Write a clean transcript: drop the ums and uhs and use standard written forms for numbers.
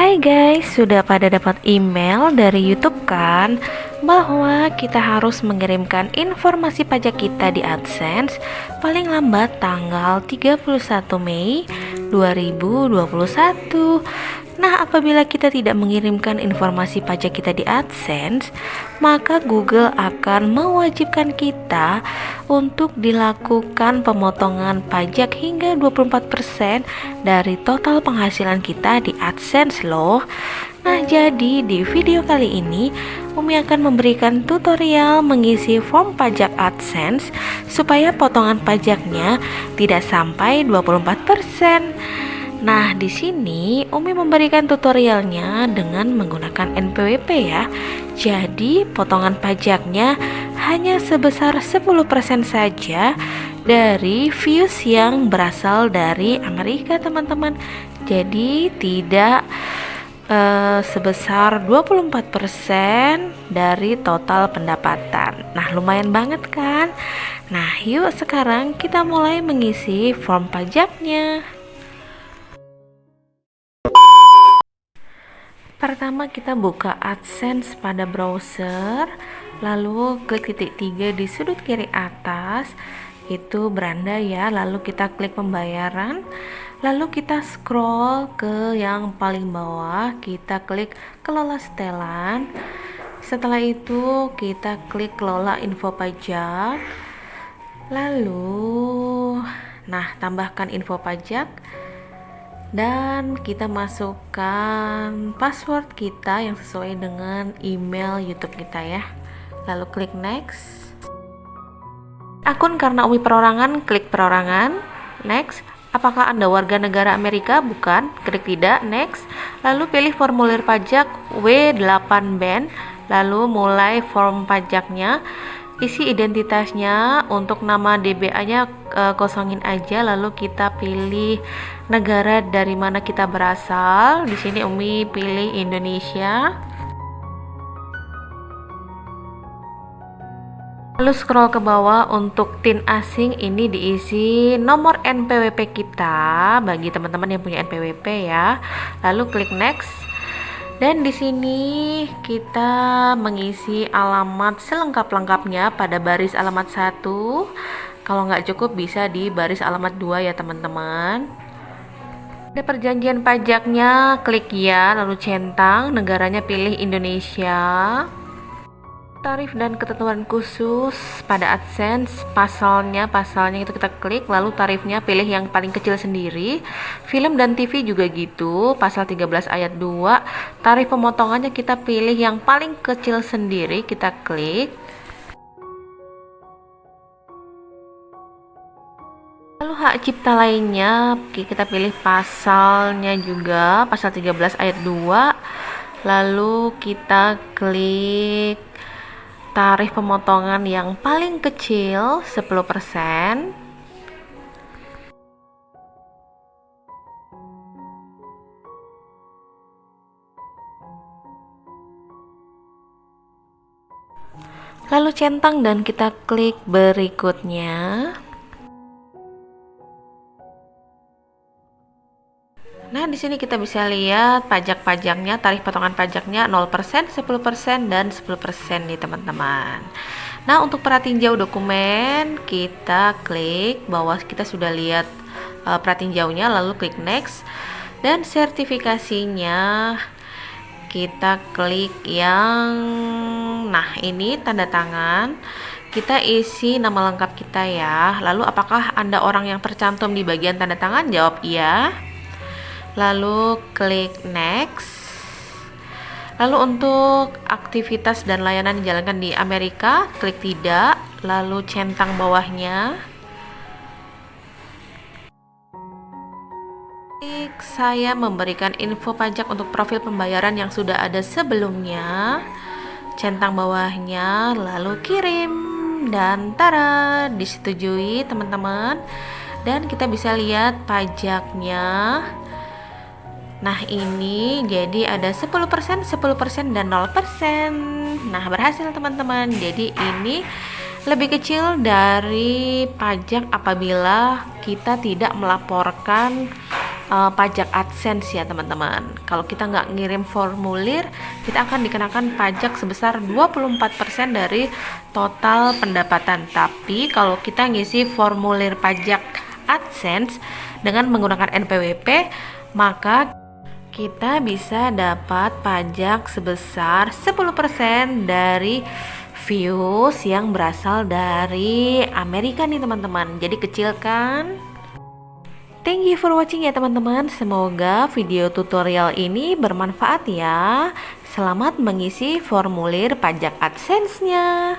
Hai guys, sudah pada dapat email dari YouTube kan bahwa kita harus mengirimkan informasi pajak kita di AdSense paling lambat tanggal 31 Mei 2021. Nah, apabila kita tidak mengirimkan informasi pajak kita di AdSense, maka Google akan mewajibkan kita untuk dilakukan pemotongan pajak hingga 24% dari total penghasilan kita di AdSense loh. Nah, jadi di video kali ini Umi akan memberikan tutorial mengisi form pajak AdSense supaya potongan pajaknya tidak sampai 24%. Nah, di sini Umi memberikan tutorialnya dengan menggunakan NPWP ya. Jadi, potongan pajaknya hanya sebesar 10% saja dari views yang berasal dari Amerika, teman-teman. Jadi, tidak sebesar 24% dari total pendapatan. Nah, lumayan banget kan? Nah, yuk sekarang kita mulai mengisi form pajaknya. Pertama kita buka AdSense pada browser, lalu klik titik 3 di sudut kiri atas, itu beranda ya, lalu kita klik pembayaran, lalu kita scroll ke yang paling bawah, kita klik kelola setelan. Setelah itu kita klik kelola info pajak, lalu tambahkan info pajak dan kita masukkan password kita yang sesuai dengan email YouTube kita ya. Lalu klik next. Akun karena Umi perorangan, klik perorangan, next. Apakah Anda warga negara Amerika? Bukan, klik tidak, next. Lalu pilih formulir pajak W8BEN, lalu mulai form pajaknya. Isi identitasnya, untuk nama DBA-nya kosongin aja, lalu kita pilih negara dari mana kita berasal. Di sini Umi pilih Indonesia. Lalu scroll ke bawah, untuk TIN asing ini diisi nomor NPWP kita bagi teman-teman yang punya NPWP ya. Lalu klik next. Dan di sini kita mengisi alamat selengkap-lengkapnya pada baris alamat 1. Kalau nggak cukup bisa di baris alamat 2 ya teman-teman. Ada perjanjian pajaknya, klik ya, lalu centang, negaranya pilih Indonesia. Tarif dan ketentuan khusus pada AdSense, pasalnya itu kita klik, lalu tarifnya pilih yang paling kecil sendiri. Film dan TV juga gitu, pasal 13 ayat 2, tarif pemotongannya kita pilih yang paling kecil sendiri, kita klik. Lalu hak cipta lainnya kita pilih pasalnya juga, pasal 13 ayat 2, lalu kita klik tarif pemotongan yang paling kecil 10%. Lalu centang dan kita klik berikutnya. Nah, di sini kita bisa lihat pajak-pajaknya, tarif potongan pajaknya 0%, 10% dan 10% nih teman-teman. Nah, untuk pratinjau dokumen kita klik bahwa kita sudah lihat pratinjaunya, lalu klik next. Dan sertifikasinya kita klik yang ini tanda tangan. Kita isi nama lengkap kita ya. Lalu apakah Anda orang yang tercantum di bagian tanda tangan? Jawab iya. Lalu klik next. Lalu untuk aktivitas dan layanan dijalankan di Amerika, klik tidak, lalu centang bawahnya. Saya memberikan info pajak untuk profil pembayaran yang sudah ada sebelumnya. Centang bawahnya, lalu kirim, dan tara, disetujui teman-teman. Dan kita bisa lihat pajaknya. Nah, ini jadi ada 10%, 10% dan 0%. Nah, berhasil teman-teman. Jadi ini lebih kecil dari pajak apabila kita tidak melaporkan pajak AdSense ya teman-teman. Kalau kita nggak ngirim formulir, kita akan dikenakan pajak sebesar 24% dari total pendapatan. Tapi kalau kita ngisi formulir pajak AdSense dengan menggunakan NPWP, maka kita bisa dapat pajak sebesar 10% dari views yang berasal dari Amerika nih teman-teman. Jadi kecil kan? Thank you for watching ya teman-teman. Semoga video tutorial ini bermanfaat ya. Selamat mengisi formulir pajak AdSense-nya.